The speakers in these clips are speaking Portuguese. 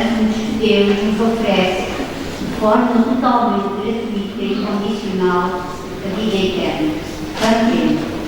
bênçãos que Deus nos oferece de forma totalmente gratuita e incondicional a vida eterna. Cantemos.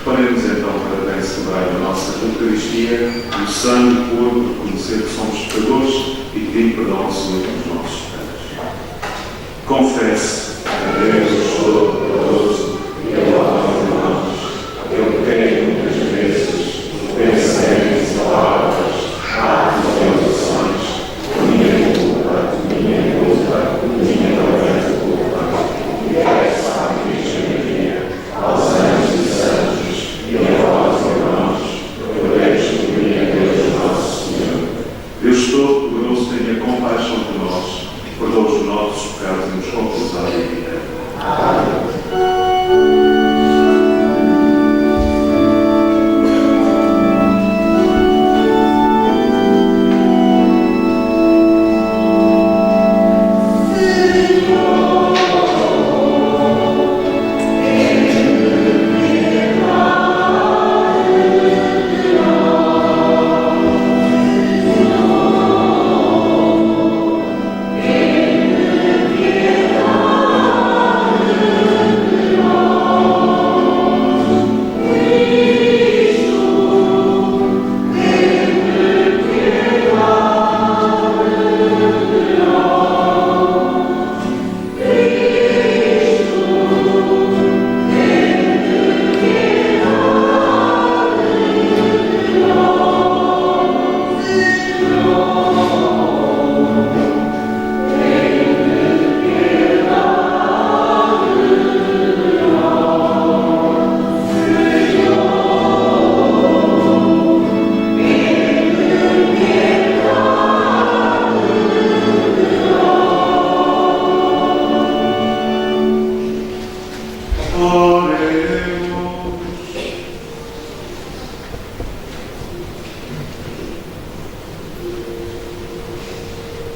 Preparemos então para bem celebrar a nossa Eucaristia Eucaristia, o sangue e o corpo, reconhecer que somos pecadores e pedir perdão ao Senhor dos nossos pecados. Confesse a Deus Todo-Poderoso e a palavra de nós. Eu pequei muitas vezes, pensamentos, palavras, atos e orações, minha culpa, minha grande culpa. E peço à Virgem Maria, aos anjos e santos e a vós, irmãos, rogueis por mim a Deus nosso Senhor. Deus Todo-Poderoso, tenha compaixão de nós, perdoa os nossos pecados e nos conduz à vida eterna. Amém.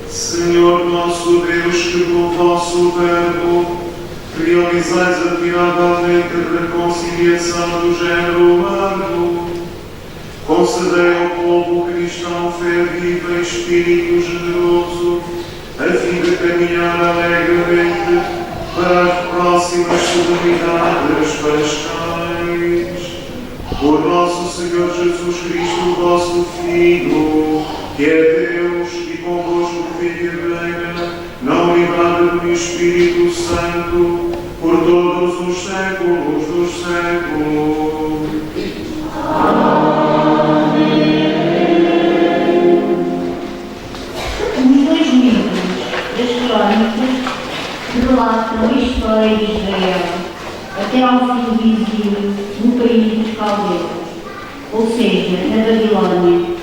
Senhor nosso Deus, que com o vosso verbo realizais admiravelmente a reconciliação do género humano, concedei ao povo cristão fé viva e espírito generoso, a fim de caminhar alegremente para as próximas solenidades pascais. Por nosso Senhor Jesus Cristo, vosso Filho, que é Deus e convosco vive e reina, na unidade do Espírito Santo, por todos os séculos dos séculos. Amém. Os dois livros das Crônicas relatam a história de Israel até ao fim do exílio no país dos caldeus, ou seja, na Babilônia.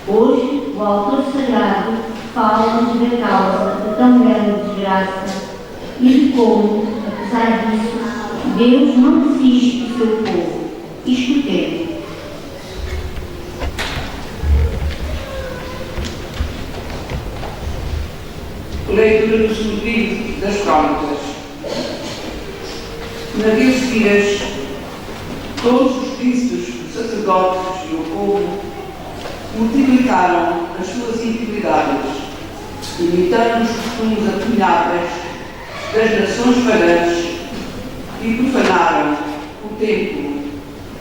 Hoje, o autor sagrado fala-nos da causa de tão grande desgraça e de como, apesar disso, Deus não desiste do seu povo. Escutemos. Leitura do segundo livro das Crônicas. Naqueles dias, todos os príncipes, os sacerdotes e o povo multiplicaram as suas infidelidades, imitando os costumes abomináveis das nações pagãs e profanaram o templo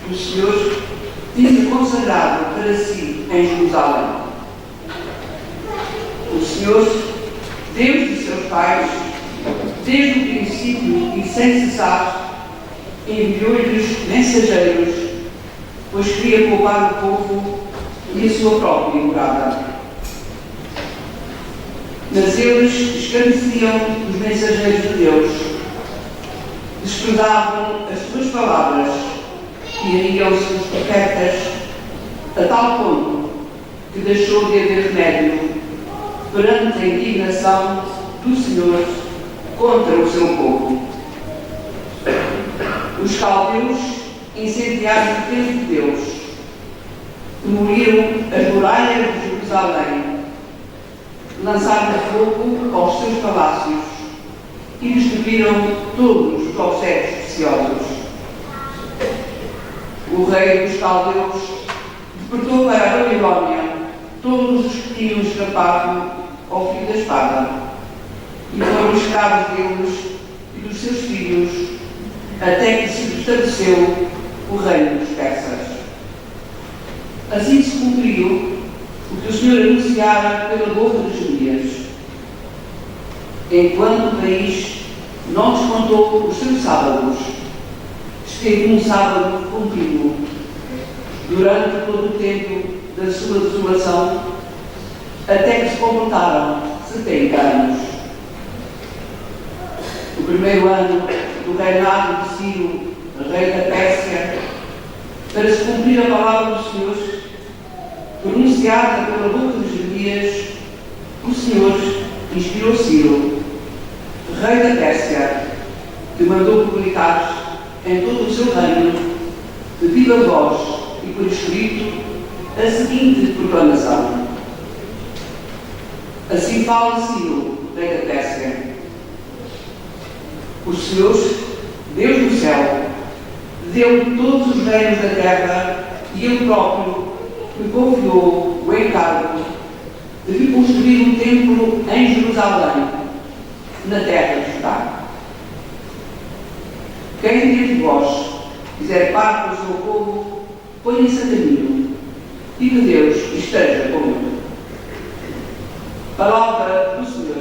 que o Senhor tinha consagrado para si em Jerusalém. O Senhor, Deus de seus pais, desde o princípio e sem cessar, enviou-lhes mensageiros, pois queria poupar o povo e a sua própria morada. Mas eles escarneciam os mensageiros de Deus, desprezavam as suas palavras e iriam-se os profetas a tal ponto que deixou de haver remédio perante a indignação do Senhor contra o seu povo. Os caldeus incendiaram o templo de Deus, demoliram as muralhas de Jerusalém, lançaram fogo aos seus palácios e destruíram todos os objetos preciosos. O rei dos caldeus deportou para a Babilônia todos os que tinham escapado ao fio da espada e foram escravos deles e dos seus filhos até que se estabeleceu o reino dos persas. Assim se cumpriu o que o Senhor anunciara pela boca de Jeremias. Enquanto o país não descontou os seus sábados, esteve um sábado contínuo durante todo o tempo da sua desolação, até que se completaram 70 anos. O primeiro ano do reinado de Ciro, rei da Pérsia, para se cumprir a palavra do Senhor, pronunciada pela boca de Jeremias, o Senhor inspirou Ciro, rei da Pérsia, que mandou publicar em todo o seu reino, de viva voz e por escrito, a seguinte proclamação: Assim fala Ciro, rei da Pérsia: O Senhor, Deus do céu, deu todos os reinos da terra e Ele próprio me confiou o encargo de construir um templo em Jerusalém, na terra de Judá. Quem dentre vós quiser parte do seu povo, ponha-se a caminho, e que Deus esteja com ele. Palavra do Senhor.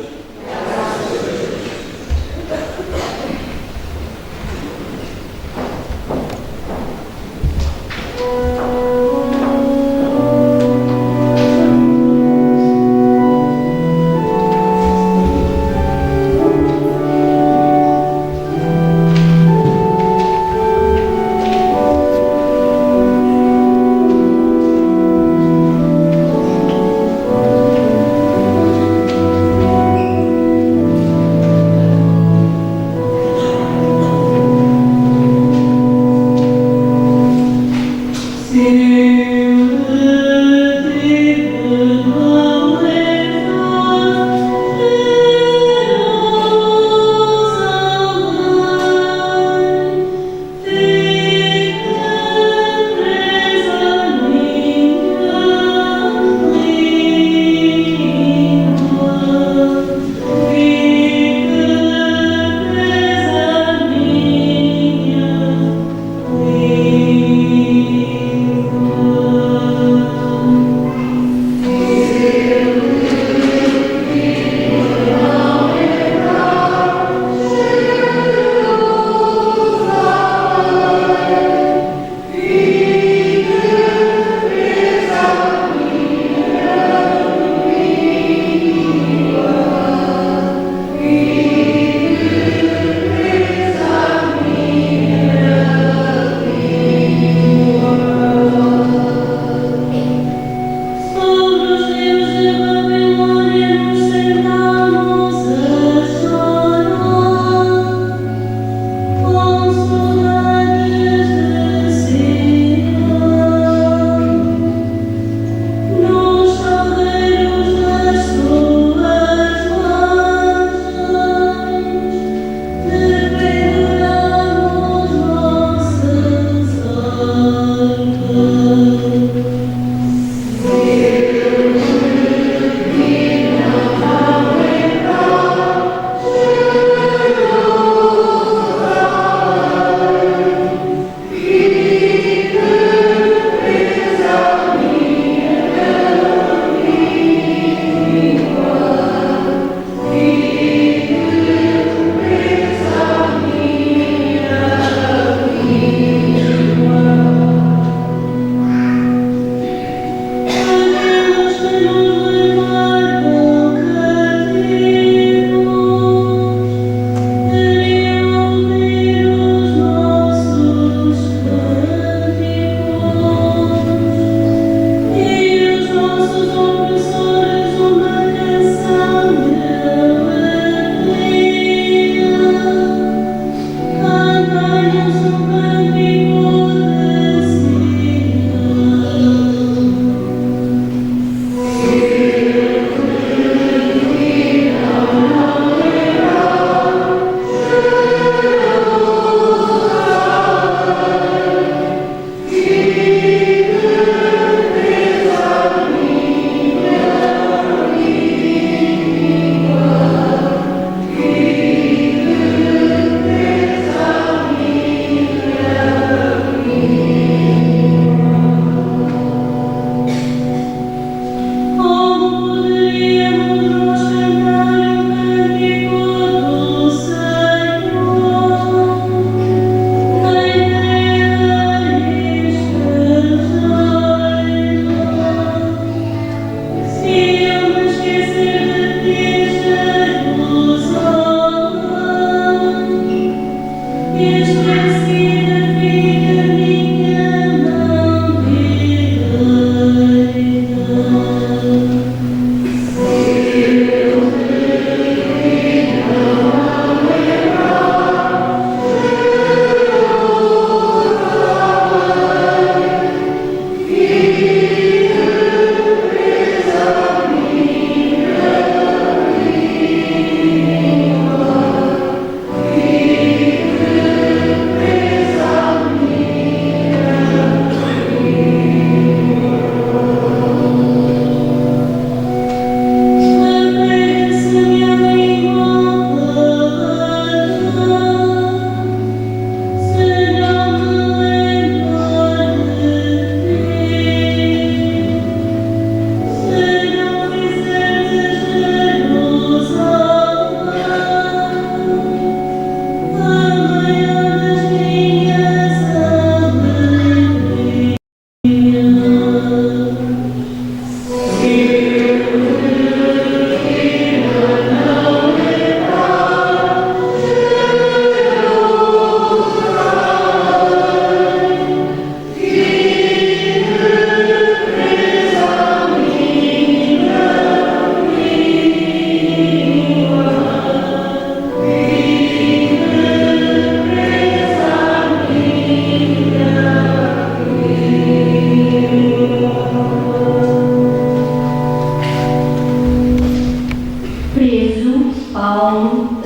Paulo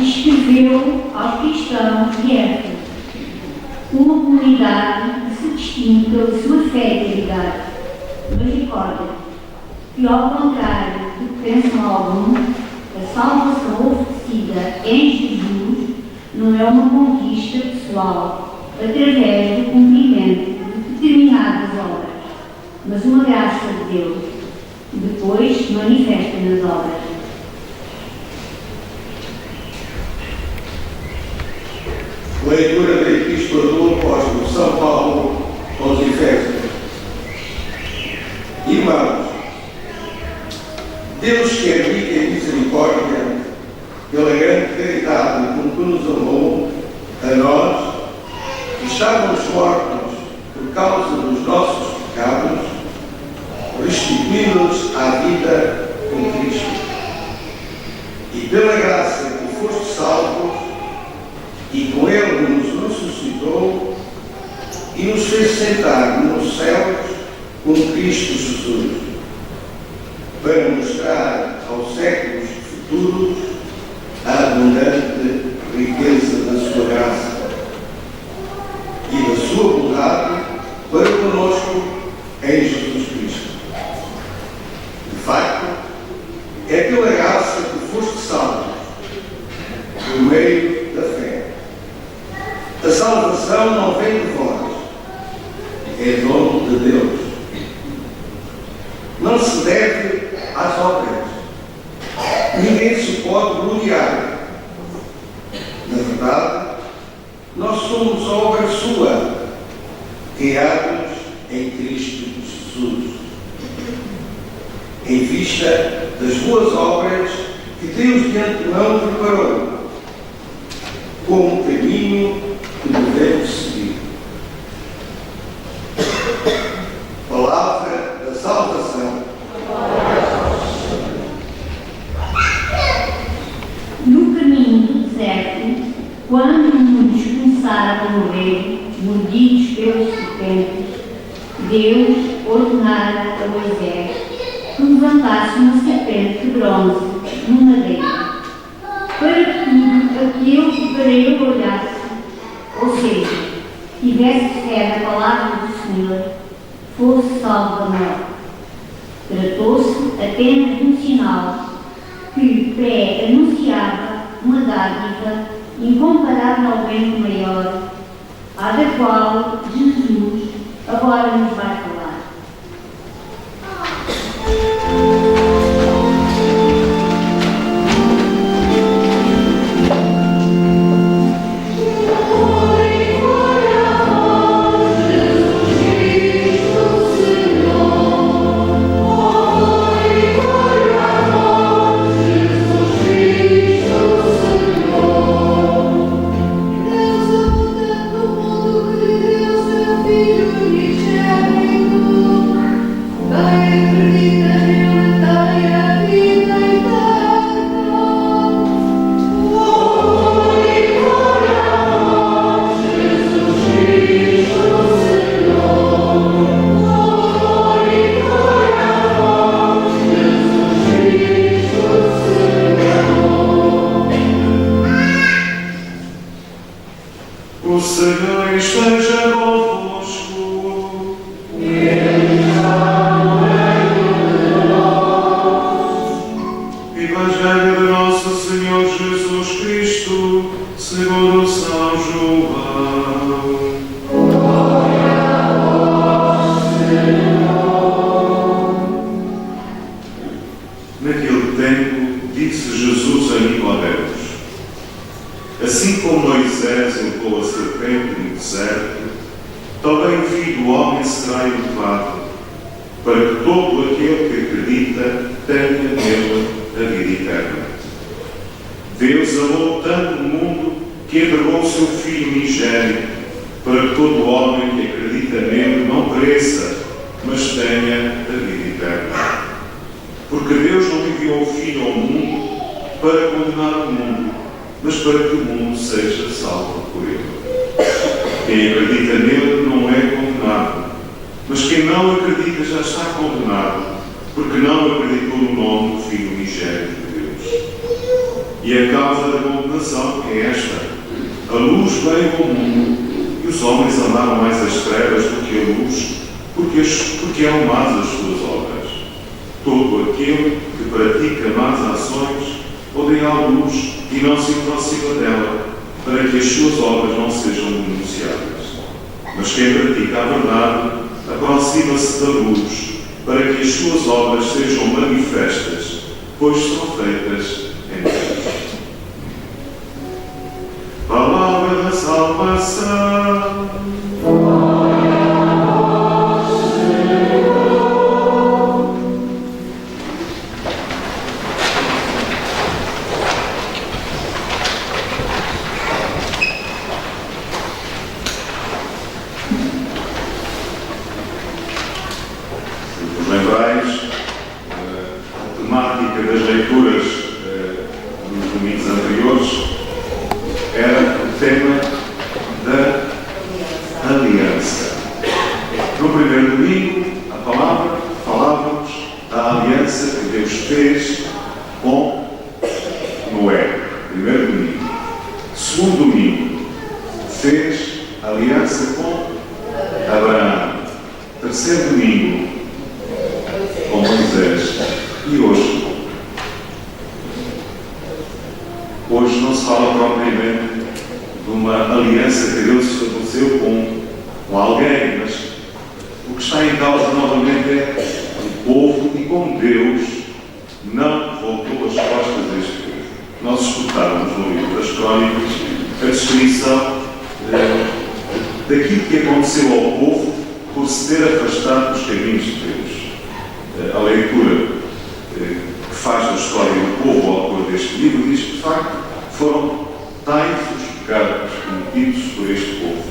escreveu aos cristãos de Éfeso, uma comunidade que se distingue pela sua fé e caridade. Mas recordem que, ao contrário do que pensam alguns, a salvação oferecida em Jesus não é uma conquista pessoal através do cumprimento de determinadas obras, mas uma graça de Deus, que depois se manifesta nas obras. Leitura da Epístola do Apóstolo São Paulo aos Efésios. Irmãos, Deus que é rico em misericórdia, pela grande caridade com que nos amou, a nós, que estávamos mortos por causa dos nossos pecados, restituiu-nos à vida com Cristo. E pela graça que foste salvos, e com Ele nos ressuscitou e nos fez sentar nos céus com Cristo Jesus, para mostrar aos séculos futuros a abundante riqueza da sua graça e da sua bondade para conosco em Jesus Cristo. De facto, é pela graça que foste salvos, por meio da fé. A salvação não vem de vós, é dom de Deus. Não se deve às obras. Ninguém se pode gloriar. Na verdade, nós somos obra sua, criados em Cristo Jesus, em vista das boas obras que Deus de antemão preparou, como caminho que devemos seguir. Palavra da salvação. No caminho do deserto, quando muitos começaram a morrer, mordidos pelas serpentes, Deus ordenara a Moisés que levantasse uma serpente de bronze no madeiro, para que tudo aquilo que para ele olhasse, ou seja, tivesse fé na palavra do Senhor, fosse salvo da morte. Tratou-se apenas de um sinal que pré-anunciava uma dádiva incomparavelmente maior, à da qual Jesus agora nos vai falar. O Senhor esteja convosco. Evangelho de nosso Senhor Jesus Cristo, segundo São João. Naquele tempo, disse Jesus a Nicodemos: assim como Moisés elevou a serpente no deserto, também o Filho do Homem será elevado, para que todo aquele que acredita tenha nele a vida eterna. Deus amou tanto o mundo que entregou o seu Filho unigênito, para que todo homem que acredita nele não pereça, mas tenha a vida eterna. Porque Deus não enviou o Filho ao mundo para condenar o mundo, mas para que o mundo seja salvo por ele. Quem acredita nele não é condenado, mas quem não acredita já está condenado, porque não acreditou no nome do Filho unigênito de Deus. E a causa da condenação é esta: a luz veio ao mundo, e os homens amaram mais as trevas do que a luz, porque eram más as suas obras. Todo aquele que pratica más ações odeia a luz e não se aproxima dela, para que as suas obras não sejam denunciadas. Mas quem pratica a verdade aproxima-se da luz, para que as suas obras sejam manifestas, pois são feitas em Deus. Palavra da salvação. Hoje não se fala propriamente de uma aliança que Deus estabeleceu com alguém, mas o que está em causa novamente é o povo e como Deus não voltou as costas a este povo. Nós escutávamos no livro das Crónicas a descrição daquilo que aconteceu ao povo por se ter afastado dos caminhos de Deus. A leitura que faz da história do povo ao autor deste livro diz que, de facto, foram tais os pecados cometidos por este povo,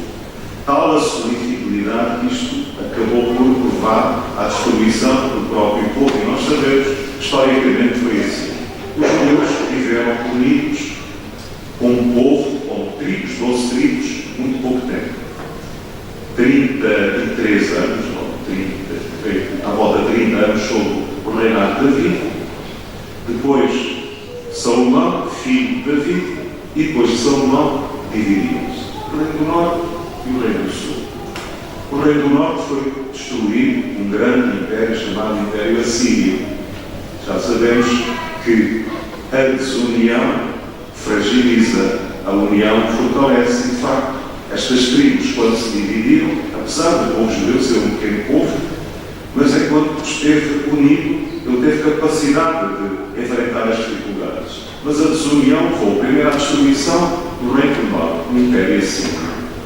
tal a sua infidelidade que isto acabou por levar à destruição do próprio povo. E nós sabemos que, historicamente, foi assim. Os judeus viveram unidos com um povo, com tribos, 12 tribos, muito pouco tempo. 33 anos, à volta de 30 anos, sob o reinado de Davi. Depois, Salomão, filho de Davi, e depois de Salomão, dividiram-se. O reino do norte e o reino do sul. O reino do norte foi destruído, um grande império chamado Império Assírio. Já sabemos que a desunião fragiliza, a união fortalece. E, de facto, estas tribos, quando se dividiram, apesar do povo judeu ser um pequeno povo, mas enquanto esteve unido, ele teve capacidade de enfrentar as dificuldades. Mas a desunião levou primeiro à destruição do reino do norte, no Império Assírio,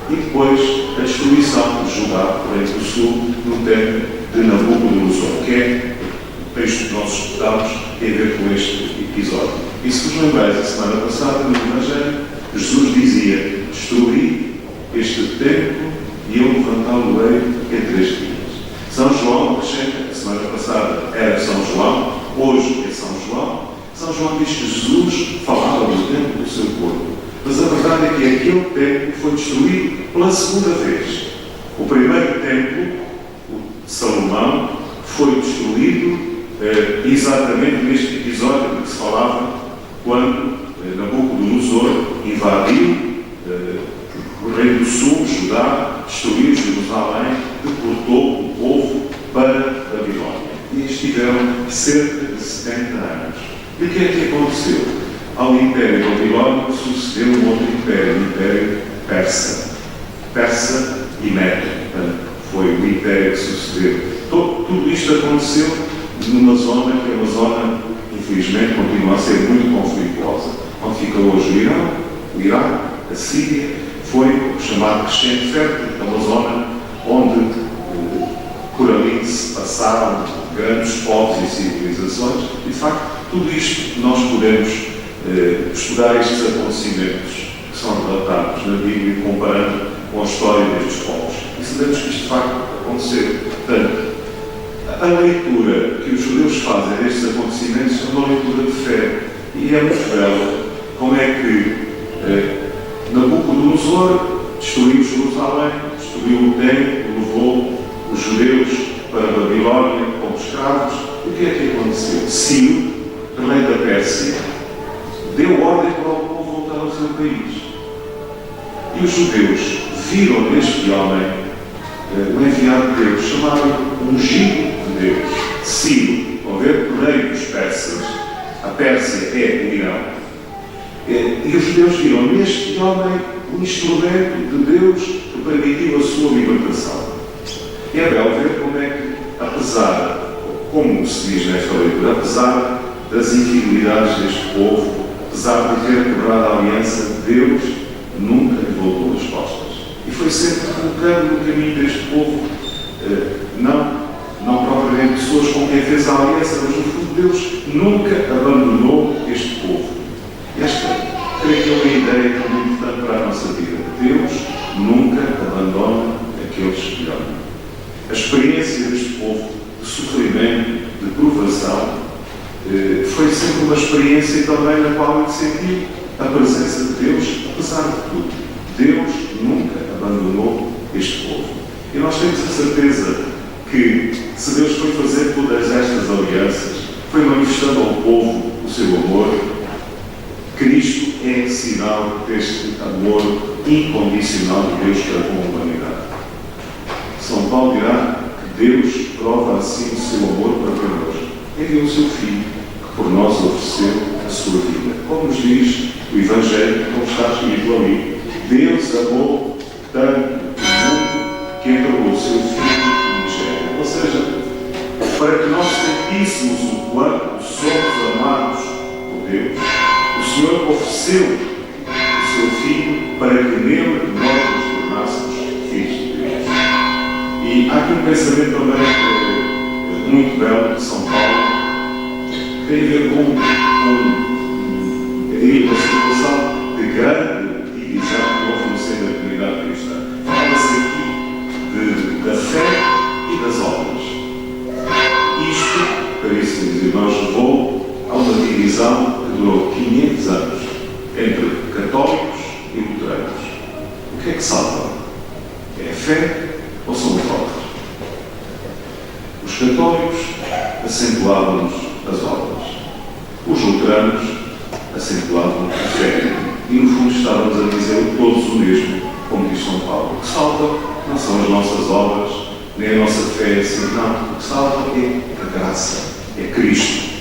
e depois a destruição de Judá, do reino do sul, no tempo de Nabucodonosor, que é o texto que nós escutamos, tem a ver com este episódio. E se vos lembrais, a semana passada, no Evangelho, Jesus dizia: destruí este templo e eu levantá-lo-ei em 3 dias. São João acrescenta, a semana passada era São João, hoje é São João. São João diz que Jesus falava do templo do seu corpo. Mas a verdade é que aquele templo foi destruído pela segunda vez. O primeiro templo, o de Salomão, foi destruído exatamente neste episódio de que se falava, quando Nabucodonosor invadiu o reino do sul, Judá, destruiu Jerusalém, deportou o povo para a Babilónia. E estiveram cerca de 70 anos. E o que é que aconteceu? Ao Império Babilónico sucedeu um outro império, o Império Persa. Persa e Média. Portanto, foi o império que sucedeu. Tudo isto aconteceu numa zona que é uma zona, infelizmente, continua a ser muito conflituosa. Onde fica hoje o Iraque, a Síria, foi o chamado Crescente Fértil, é uma zona onde por ali se passaram grandes povos e civilizações. E, de facto, tudo isto nós podemos estudar estes acontecimentos que são relatados na Bíblia, comparando com a história destes povos. E sabemos que isto, de facto, aconteceu. Portanto, a leitura que os judeus fazem destes acontecimentos é uma leitura de fé. E é muito bela como é que Nabucodonosor destruiu Jerusalém, destruiu o templo, levou os judeus para a Babilónia como escravos. E o que é que aconteceu? Ciro, rei da Pérsia, deu ordem do país. E os judeus viram neste homem o enviado de Deus, chamaram ungido de Deus, Ciro, ao ver o rei dos persas. A Pérsia é o Irão. E os judeus viram neste homem o instrumento de Deus que permitiu a sua libertação. E é belo ver como é que, apesar, como se diz nesta leitura, apesar das infidelidades deste povo, apesar de ter quebrado a aliança, Deus nunca lhe voltou as costas. E foi sempre colocando no caminho deste povo, não propriamente pessoas com quem fez a aliança, mas no fundo Deus nunca abandonou este povo. Esta, creio que é uma ideia muito importante para a nossa vida. Deus nunca abandona aqueles que amam. A experiência deste povo de sofrimento, de provação, foi sempre uma experiência também na qual ele sentiu a presença de Deus, apesar de tudo. Deus nunca abandonou este povo. E nós temos a certeza que, se Deus foi fazer todas estas alianças, foi manifestando ao povo o seu amor. Cristo é sinal deste amor incondicional de Deus para com a humanidade. São Paulo dirá que Deus prova assim o seu amor para connosco. Enviou o seu Filho, que por nós ofereceu a sua vida. Como nos diz o Evangelho, como está escrito ali, Deus amou tanto o mundo que entregou o seu Filho unigênito. Ou seja, para que nós sentíssemos o quanto somos amados por Deus, o Senhor ofereceu o seu Filho para que nele nós nos tornássemos filhos de Deus. E há aqui um pensamento também muito belo de São Paulo, que tem a ver com eu diria, uma situação de grande divisão que houve no seio da comunidade cristã. Fala-se aqui da fé e das obras. Isto, caríssimos irmãos, levou a uma divisão que durou 500 anos entre católicos e luteranos. O que é que salva? É a fé ou são as obras? Os católicos acentuavam-nos as obras. Os luteranos acentuavam a fé. E no fundo estávamos a dizer todos o mesmo, como diz São Paulo. O que salva não são as nossas obras, nem a nossa fé assim, não. O que salva é a graça, é Cristo.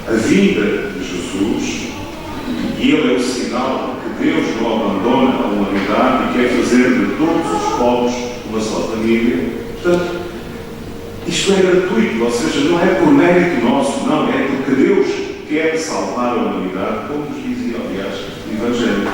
A vinda de Jesus, e Ele é o sinal que Deus não abandona a humanidade e quer fazer de todos os povos uma só família. Portanto, isto é gratuito, ou seja, não é por mérito nosso, não, é porque Deus quer salvar a humanidade, como nos dizia, aliás, o Evangelho.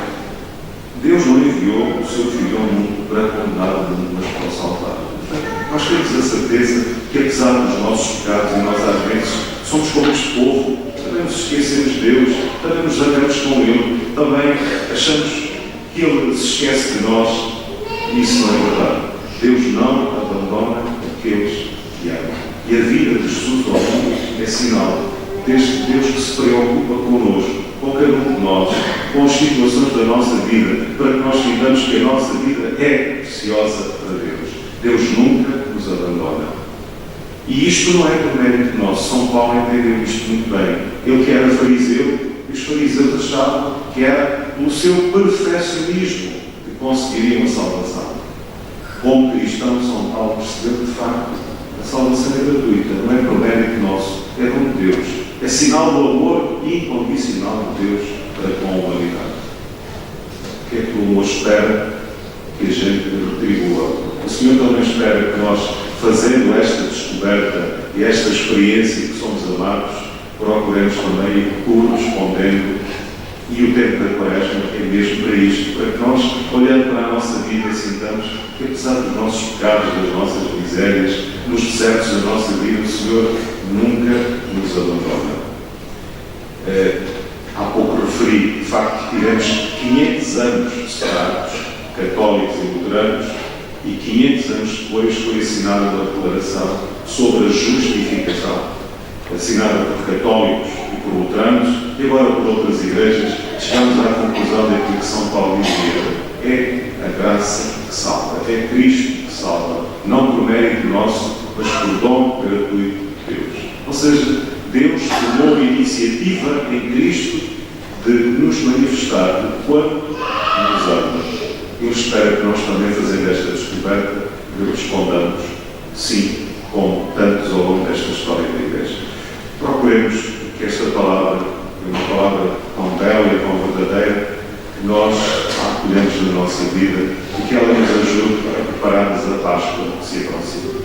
Deus não enviou o seu Filho ao mundo para condenar o mundo, mas para o salvar. Portanto, nós temos a certeza que, apesar dos nossos pecados, e nós às vezes somos como este povo, também nos esquecemos de Deus, também nos zangamos com Ele, também achamos que Ele se esquece de nós, e isso não é verdade. Deus não abandona aqueles que amam. E a vida de Jesus ao mundo é sinal deste Deus que se preocupa connosco, com cada um de nós, com as situações da nossa vida, para que nós sintamos que a nossa vida é preciosa para Deus. Deus nunca nos abandona. E isto não é por mérito nosso. São Paulo entendeu isto muito bem. Ele que era fariseu, e os fariseus achavam que era pelo seu perfeccionismo que conseguiriam a salvação. Como cristão, São Paulo percebeu que, de facto, a salvação é gratuita, não é por mérito nosso, é dom de Deus. É sinal do amor incondicional de Deus para com a humanidade. O que é que o amor espera? Que a gente retribua. O Senhor também espera que nós, fazendo esta descoberta e esta experiência que somos amados, procuremos também ir correspondendo. E o tempo da Quaresma é mesmo para isto, para que nós, olhando para a nossa vida, sintamos que, apesar dos nossos pecados, das nossas misérias, nos desertos da nossa vida, o Senhor nunca nos abandona. Há pouco referi, de facto, que tivemos 500 anos separados, católicos e luteranos, e 500 anos depois foi assinada uma declaração sobre a justificação, assinada por católicos e por luteranos, e agora por outras igrejas. Chegamos à conclusão daquilo que São Paulo dizia: é a graça que salva, é Cristo que salva, não por mérito nosso, mas por dom gratuito de Deus. Ou seja, Deus tomou a iniciativa em Cristo de nos manifestar o quanto nos ama. Eu espero que nós também, fazendo esta descoberta, lhe respondamos sim, como tantos ao longo desta história da Igreja. Procuremos que esta palavra, uma palavra tão bela e tão verdadeira, que nós a acolhemos na nossa vida e que ela nos ajude a prepararmos a Páscoa que se aproxima.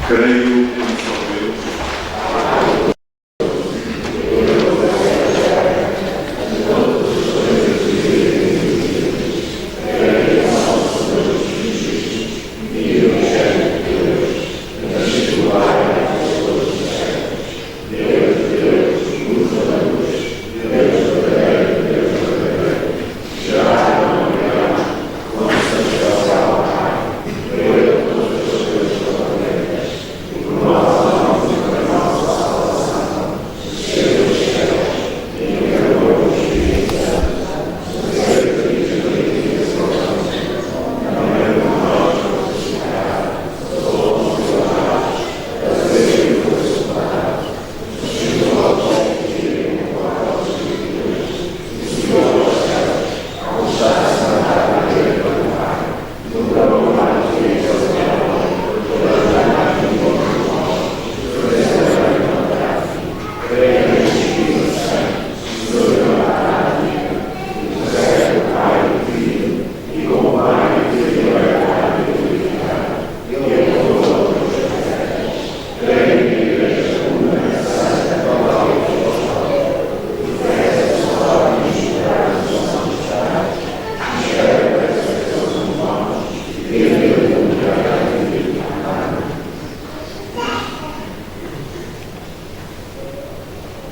Creio em só Deus.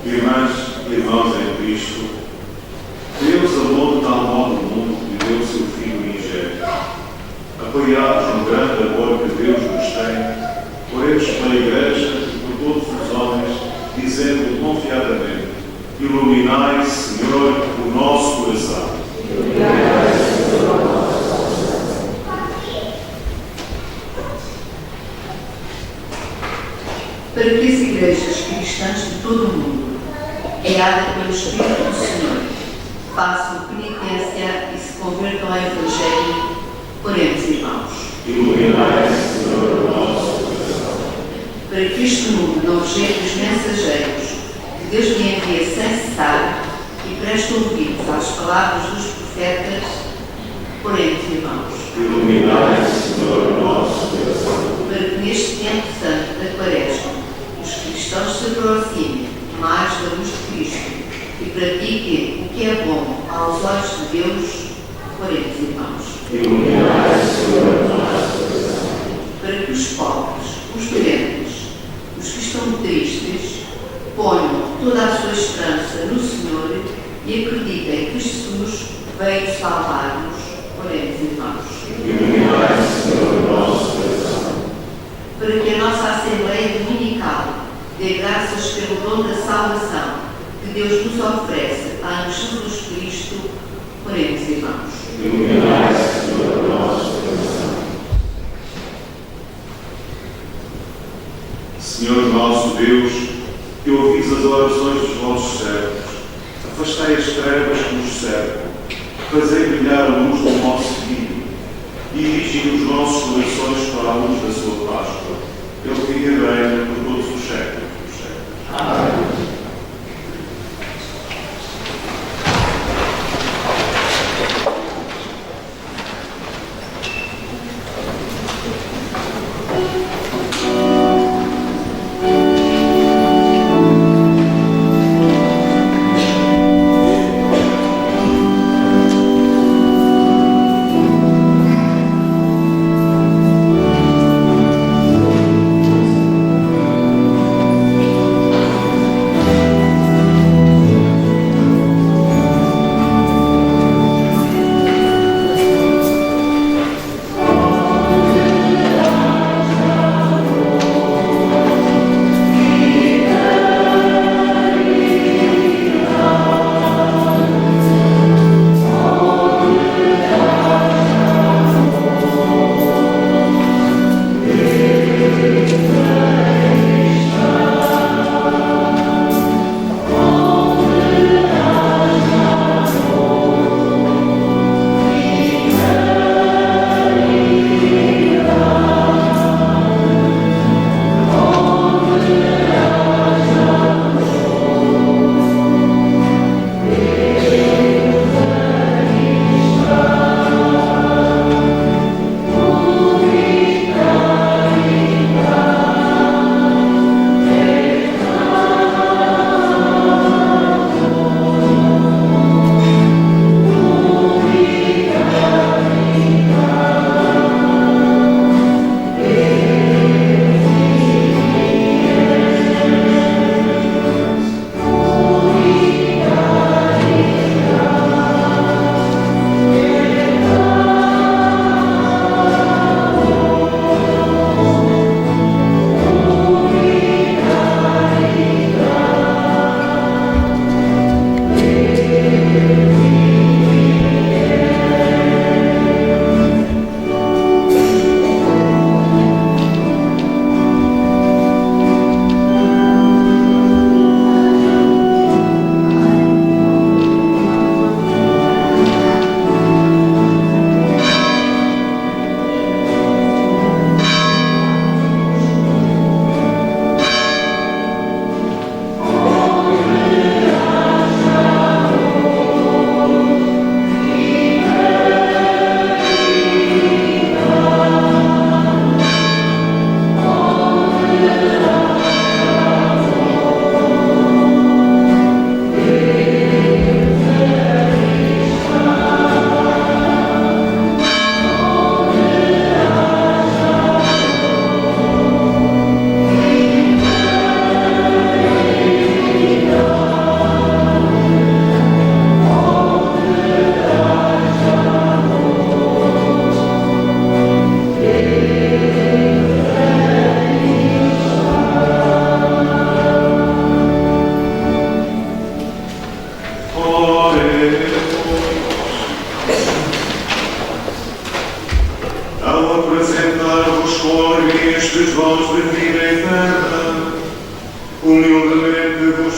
Irmãs e irmãos em Cristo, Deus amou de tal modo o mundo que deu o seu Filho ingênuo. Apoiados no grande amor que Deus nos tem, oremos pela Igreja e por todos os homens, dizendo confiadamente: iluminai, Senhor, o nosso coração. Para que as igrejas cristãs de todo o mundo, guiadas pelo Espírito do Senhor, façam penitência e se convertam ao Evangelho, oremos, irmãos. Iluminai, Senhor, o nosso coração. Para que este mundo não rejeite os mensageiros que Deus lhe envia sem cessar e preste ouvidos às palavras dos profetas, oremos, irmãos. Iluminai, Senhor, o nosso coração. Para que neste tempo santo da Quaresma os cristãos se aproximem mais da luz de Cristo e pratiquem o que é bom aos olhos de Deus, oremos, irmãos. Iluminai, Senhor, o nosso coração. Para que os pobres, os doentes, os que estão tristes, ponham toda a sua esperança no Senhor e acreditem que Jesus veio salvar-nos, oremos, irmãos. Iluminai, Senhor, o nosso coração. Para que a nossa Assembleia Dominical dê graças pelo dom da salvação que Deus nos oferece em Jesus Cristo, oremos, irmãos. Iluminai, Senhor, o nosso coração. Senhor nosso Deus, que ouvis as orações dos vossos servos, afastai as trevas que nos cercam, fazei brilhar a luz do vosso Filho, e dirigi os nossos corações para a luz da sua Páscoa. Ele vive e reina por todos os séculos dos séculos. Amém.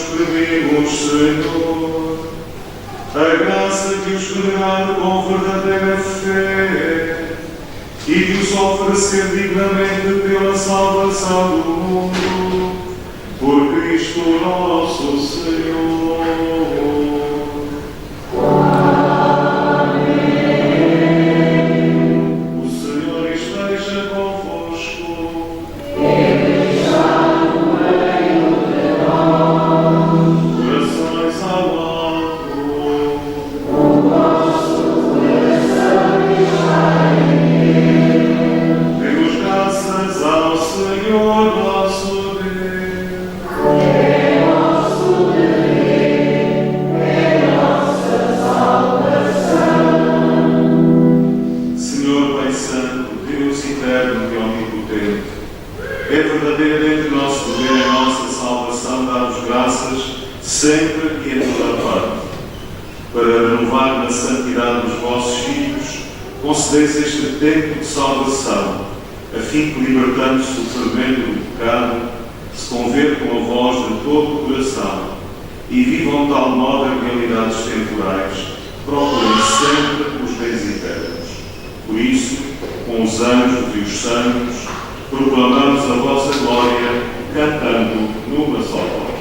pedimos, Senhor, a graça de os venerar com verdadeira fé e de os oferecer dignamente pela salvação do mundo, por Cristo nosso Senhor. O Senhor esteja convosco. Ele está no meio de nós. Corações ao alto. O vosso coração está em Deus. Demos graças ao Senhor nosso Deus. É nosso dever, é nossa salvação. Senhor Pai Santo, Deus eterno e omnipotente, é verdadeiramente nosso dever e nossa salvação dar-vos graças sempre e em toda parte, para renovar na santidade dos vossos filhos, concedeis este tempo de salvação, a fim que, libertando-se do fermento do pecado, se convertam a vós de todo o coração e vivam de tal modo as realidades temporais, procurem sempre os bens eternos. Por isso, com os anjos e os santos, proclamamos a vossa glória, cantando numa só voz.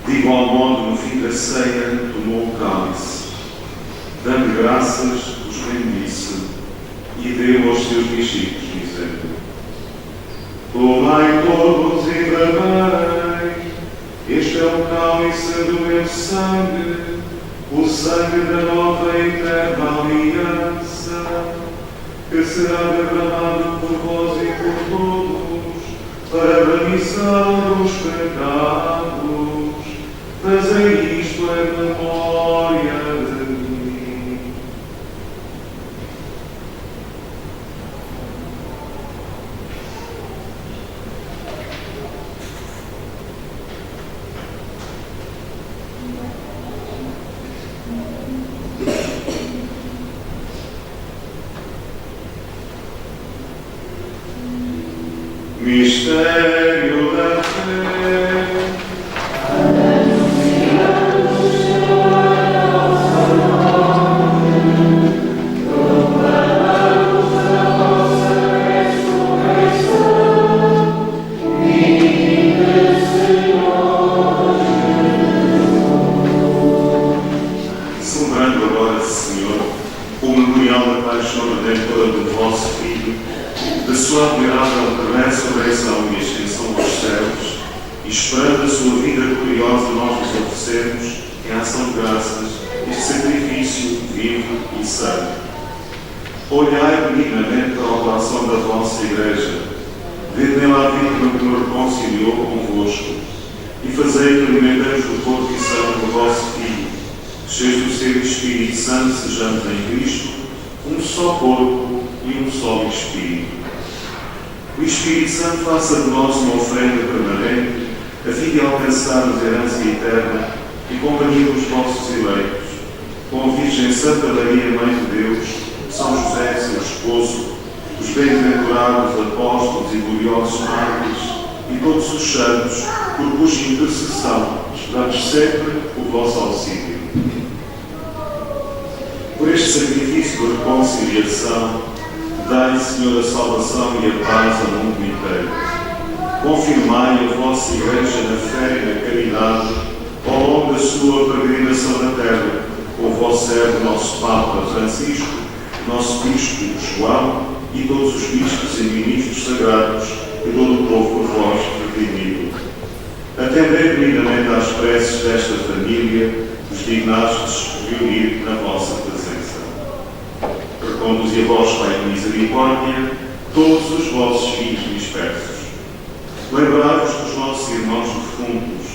De igual modo, no fim da ceia, tomou o cálice, dando graças, os bendisse e deu aos seus discípulos, dizendo: Tomai todos e bebei, este é o cálice do meu sangue, o sangue da nova e eterna aliança, que será derramado por vós e por todos, para a remissão dos pecados. Fazei isto em mistério da fé. Celebrando agora, Senhor, o memorial da paixão redentora do vosso Filho, da sua admirável ressurreição e ascensão aos céus, e esperando a sua vida gloriosa, nós vos oferecemos, em ação de graças, este sacrifício vivo e santo. Olhai benignamente para o coração da vossa Igreja, vede nela a vítima que nos reconciliou convosco, e fazei que alimentemos do corpo e sangue do vosso Filho, cheios do seu Espírito Santo, sejamos em Cristo um só corpo e um só Espírito. O Espírito Santo faça de nós uma oferenda permanente, a fim de alcançarmos a herança eterna e companhia dos vossos eleitos, com a Virgem Santa Maria, Mãe de Deus, São José, seu esposo, os bem-aventurados apóstolos e gloriosos mártires e todos os santos, por cuja intercessão esperamos sempre o vosso auxílio. Por este sacrifício de reconciliação, dai, Senhor, a salvação e a paz ao mundo inteiro. Confirmai a vossa Igreja na fé e na caridade ao longo da sua peregrinação na terra, com o vosso servo, nosso Papa Francisco, nosso Bispo João e todos os bispos e ministros sagrados e todo o povo por vós redimido. Atendei benignamente às preces desta família, os dignastes reunir na vossa presença. Reconduzi a vós, Pai de misericórdia, todos os vossos filhos dispersos. Lembrai-vos dos nossos irmãos defuntos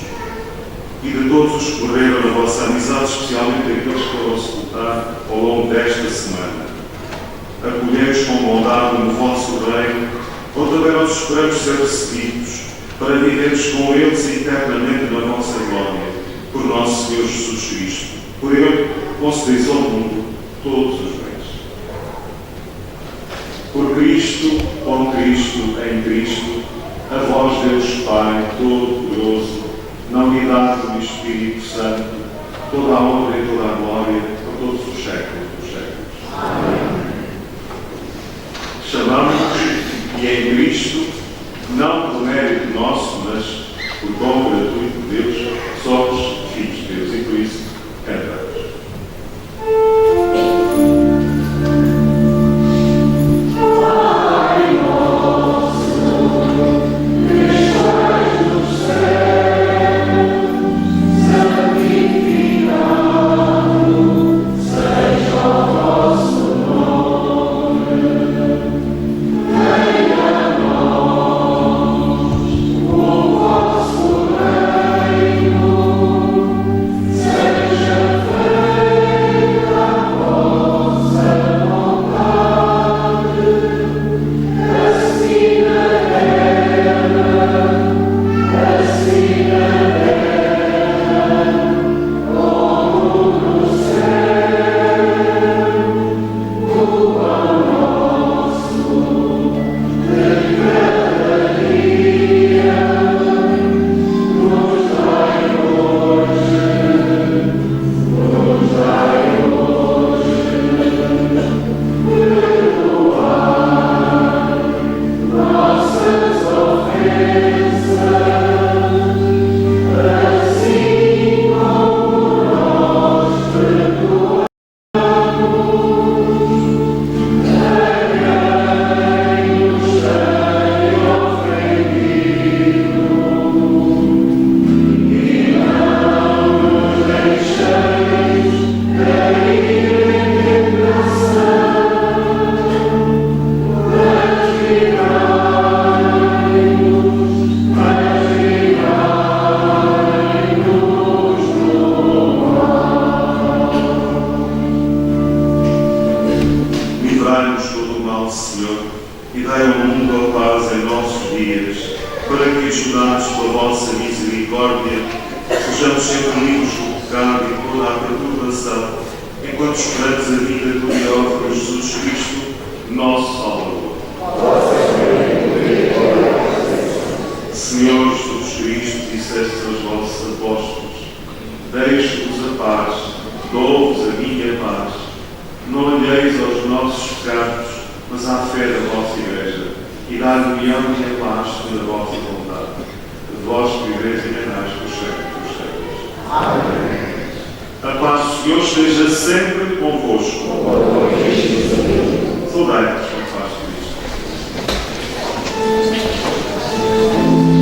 e de todos os que morreram na vossa amizade, especialmente aqueles que foram sepultar ao longo desta semana. Acolhei-os com bondade no vosso reino, onde também nós esperamos ser recebidos, para vivermos com eles eternamente na vossa glória, por nosso Senhor Jesus Cristo. Por ele, concedeis ao mundo todos os bens. Por Cristo, com Cristo, em Cristo, a vós, Deus Pai Todo-Poderoso, na unidade do Espírito Santo, toda a honra e toda a glória, por todos os séculos dos séculos. Amém. Chamamos-nos, e em Cristo, não por mérito nosso, mas por dom gratuito de Deus, somos filhos de Deus, e por isso cantamos. Senhor Jesus Cristo, disseste aos vossos apóstolos: deixo-vos a paz, dou-vos a minha paz. Não olheis aos nossos pecados, mas à fé da vossa Igreja, e dar-me-ão e a paz segundo a vossa vontade. De vós que viveis e reinais pelos séculos dos séculos. Amém. A paz do Senhor esteja sempre convosco. Saudai-vos com a paz de Cristo. Oh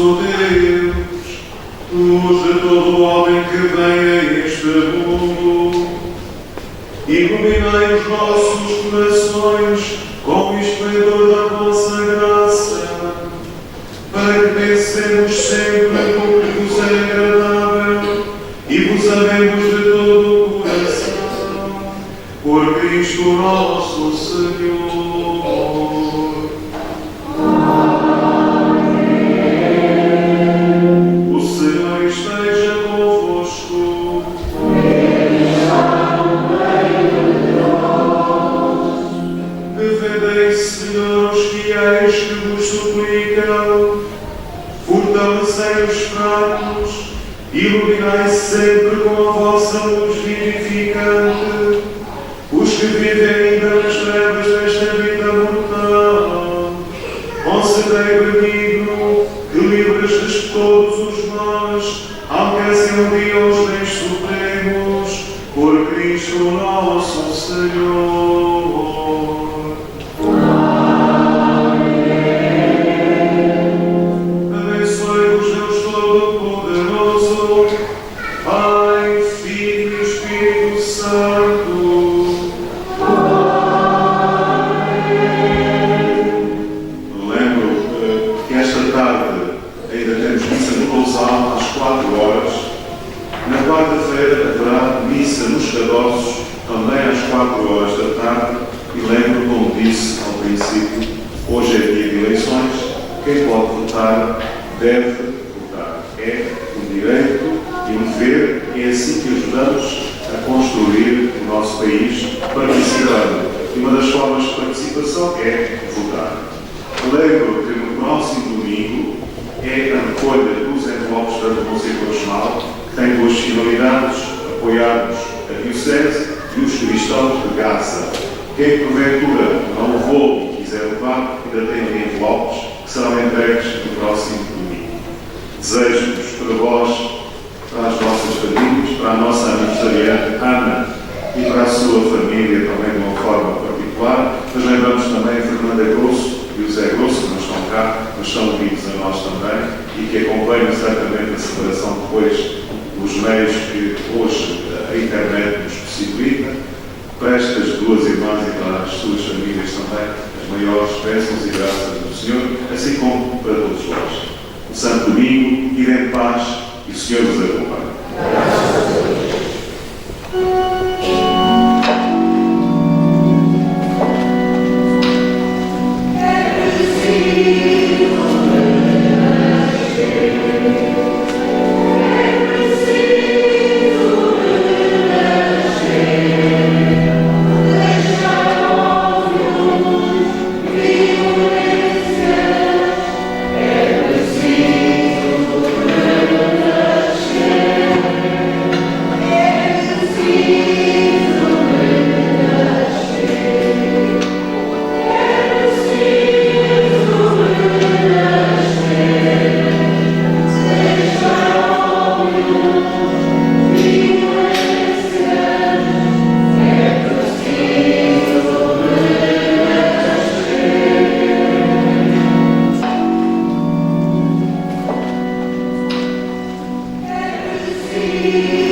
nosso Deus, luz de todo homem que vem a este mundo. Iluminai os nossos corações com o esplendor da vossa graça, para que pensemos sempre no que vos é agradável e vos amemos de todo o coração. Por Cristo nosso Senhor. Fortalecei os fracos, iluminai sempre com a vossa luz vivificante os que vivem ainda nas trevas desta vida mortal. Concedei benigno que, livres de todos os males, alcancem um dia os bens supremos, por Cristo nosso Senhor. Também às 4 horas da tarde, e lembro, como disse ao princípio, hoje é dia de eleições, quem pode votar deve votar. É um direito e um dever, e é assim que ajudamos a construir o nosso país participando. E uma das formas de participação é votar. Lembro que no próximo domingo é a recolha dos envelopes da denúncia constitucional, que tem duas finalidades: apoiarmos a Diocese e os cristãos de Gaza. Quem porventura não levou e quiser levar, ainda tem envelopes que serão entregues no próximo domingo. Desejo-vos para vós, para as vossas famílias, para a nossa aniversariante Ana e para a sua família também de uma forma particular. Mas lembramos também a Fernanda Grosso e o Zé Grosso, que não estão cá, mas são unidos a nós também e que acompanham certamente a celebração depois dos meios que hoje a internet nos possibilita. Para estas duas irmãs e para as suas famílias também, as maiores bênçãos e graças do Senhor, assim como para todos vós. Um santo domingo, ide em paz e o Senhor vos acompanhe. Sim.